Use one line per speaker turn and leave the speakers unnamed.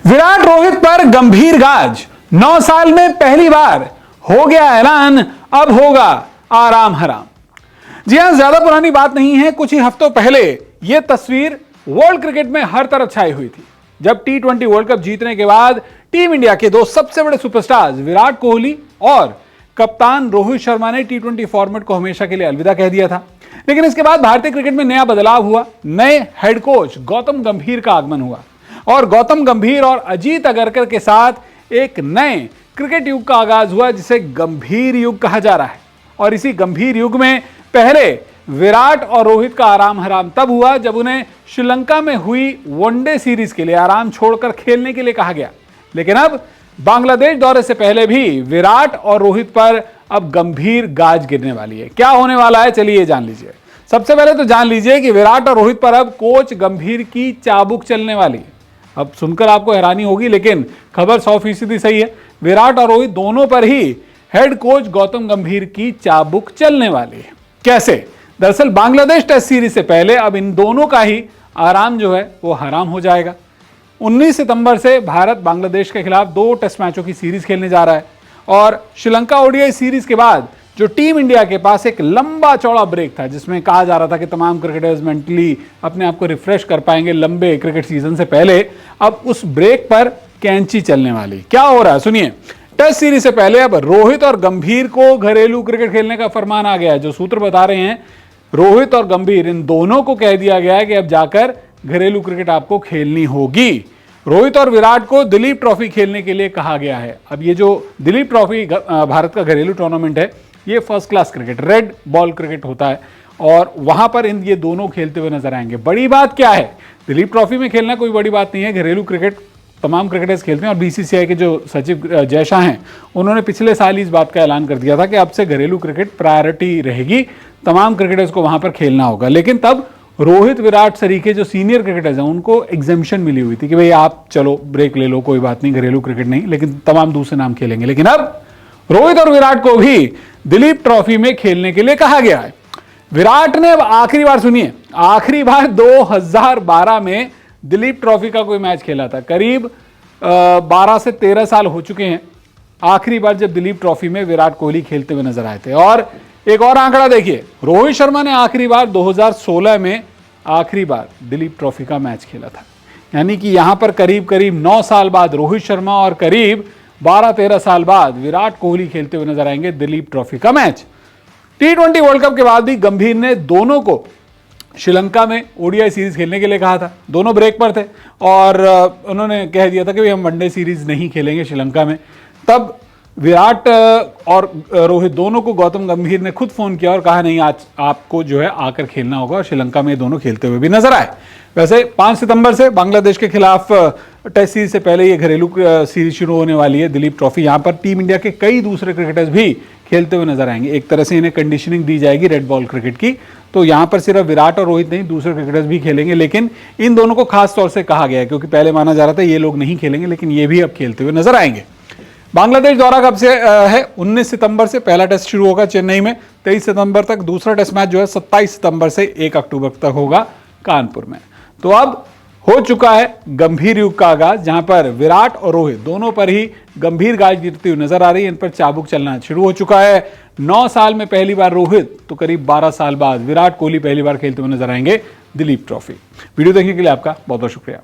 विराट रोहित पर गंभीर गाज। 9 साल में पहली बार हो गया ऐलान, अब होगा आराम हराम। जी हां, ज्यादा पुरानी बात नहीं है, कुछ ही हफ्तों पहले यह तस्वीर वर्ल्ड क्रिकेट में हर तरफ छाई हुई थी, जब टी20 वर्ल्ड कप जीतने के बाद टीम इंडिया के दो सबसे बड़े सुपरस्टार्स विराट कोहली और कप्तान रोहित शर्मा ने टी20 फॉर्मेट को हमेशा के लिए अलविदा कह दिया था। लेकिन इसके बाद भारतीय क्रिकेट में नया बदलाव हुआ। नए हेड कोच गौतम गंभीर का आगमन हुआ और गौतम गंभीर और अजीत अगरकर के साथ एक नए क्रिकेट युग का आगाज हुआ, जिसे गंभीर युग कहा जा रहा है। और इसी गंभीर युग में पहले विराट और रोहित का आराम हराम तब हुआ जब उन्हें श्रीलंका में हुई वनडे सीरीज के लिए आराम छोड़कर खेलने के लिए कहा गया। लेकिन अब बांग्लादेश दौरे से पहले भी विराट और रोहित पर अब गंभीर गाज गिरने वाली है। क्या होने वाला है, चलिए जान लीजिए। सबसे पहले तो जान लीजिए कि विराट और रोहित पर अब कोच गंभीर की चाबुक चलने वाली है। अब सुनकर आपको हैरानी होगी, लेकिन खबर 100% सही है। विराट और रोहित दोनों पर ही हेड कोच गौतम गंभीर की चाबुक चलने वाली है। कैसे? दरअसल बांग्लादेश टेस्ट सीरीज से पहले अब इन दोनों का ही आराम जो है वो हराम हो जाएगा। 19 सितंबर से भारत बांग्लादेश के खिलाफ 2 टेस्ट मैचों की सीरीज खेलने जा रहा है और श्रीलंका ओडीआई सीरीज के बाद जो टीम इंडिया के पास एक लंबा चौड़ा ब्रेक था, जिसमें कहा जा रहा था कि तमाम क्रिकेटर्स मेंटली अपने आप को रिफ्रेश कर पाएंगे लंबे क्रिकेट सीजन से पहले, अब उस ब्रेक पर कैंची चलने वाली। क्या हो रहा है सुनिए। टेस्ट सीरीज से पहले अब रोहित और गंभीर को घरेलू क्रिकेट खेलने का फरमान आ गया है। जो सूत्र बता रहे हैं, रोहित और गंभीर इन दोनों को कह दिया गया है कि अब जाकर घरेलू क्रिकेट आपको खेलनी होगी। रोहित और विराट को दिलीप ट्रॉफी खेलने के लिए कहा गया है। अब ये जो दिलीप ट्रॉफी भारत का घरेलू टूर्नामेंट है, ये first class cricket, red ball cricket होता है और वहां पर ये दोनों खेलते हुए नजर आएंगे। बड़ी बात क्या है? दिलीप ट्रॉफी में खेलना कोई बड़ी बात नहीं है, घरेलू क्रिकेट तमाम क्रिकेटर्स खेलते हैं। और बीसीसीआई के जो सचिव जयशाह हैं, उन्होंने पिछले साल इस बात का ऐलान कर दिया था कि अब से घरेलू क्रिकेट प्रायोरिटी रहेगी, तमाम क्रिकेटर्स को वहां पर खेलना होगा। लेकिन तब रोहित विराट सरीके जो सीनियर क्रिकेटर्स हैं, उनको एग्जेम्पशन मिली हुई थी कि भाई आप चलो ब्रेक ले लो, कोई बात नहीं, घरेलू क्रिकेट नहीं, लेकिन तमाम दूसरे नाम खेलेंगे। लेकिन अब रोहित और विराट को भी दिलीप ट्रॉफी में खेलने के लिए कहा गया है। विराट ने अब आखिरी बार, सुनिए, आखिरी बार 2012 में दिलीप ट्रॉफी का कोई मैच खेला था। करीब 12 से 13 साल हो चुके हैं आखिरी बार जब दिलीप ट्रॉफी में विराट कोहली खेलते हुए नजर आए थे। और एक और आंकड़ा देखिए, रोहित शर्मा ने आखिरी बार 2016 में आखिरी बार दिलीप ट्रॉफी का मैच खेला था। यानी कि यहां पर करीब करीब 9 साल बाद रोहित शर्मा और करीब 12-13 साल बाद विराट कोहली खेलते हुए नजर आएंगे दिलीप ट्रॉफी का मैच। टी20 वर्ल्ड कप के बाद भी गंभीर ने दोनों को श्रीलंका में ओडीआई सीरीज खेलने के लिए कहा था। दोनों ब्रेक पर थे और उन्होंने कह दिया था कि हम वनडे सीरीज नहीं खेलेंगे श्रीलंका में। तब विराट और रोहित दोनों को गौतम गंभीर ने खुद फोन किया और कहा नहीं, आज आपको जो है आकर खेलना होगा। और श्रीलंका में दोनों खेलते हुए भी नजर आए। वैसे 5 सितंबर से बांग्लादेश के खिलाफ टेस्ट सीरीज से पहले ये घरेलू सीरीज शुरू होने वाली है, दिलीप ट्रॉफी। यहां पर टीम इंडिया के कई दूसरे क्रिकेटर्स भी खेलते हुए नजर आएंगे। एक तरह से इन्हें कंडीशनिंग दी जाएगी रेड बॉल क्रिकेट की। तो यहां पर सिर्फ विराट और रोहित नहीं, दूसरे क्रिकेटर्स भी खेलेंगे। लेकिन इन दोनों को खास तौर से कहा गया है, क्योंकि पहले माना जा रहा था ये लोग नहीं खेलेंगे, लेकिन ये भी अब खेलते हुए नजर आएंगे। बांग्लादेश दौरा कब से है? 19 सितंबर से पहला टेस्ट शुरू होगा चेन्नई में, 23 सितंबर तक। दूसरा टेस्ट मैच जो है 27 सितंबर से 1 अक्टूबर तक होगा कानपुर में। तो अब हो चुका है गंभीर युग का आगाज, जहां पर विराट और रोहित दोनों पर ही गंभीर गाज गिरती हुई नजर आ रही है। इन पर चाबुक चलना शुरू हो चुका है। 9 साल में पहली बार रोहित, तो करीब 12 साल बाद विराट कोहली पहली बार खेलते हुए नजर आएंगे दिलीप ट्रॉफी। वीडियो देखने के लिए आपका बहुत बहुत शुक्रिया।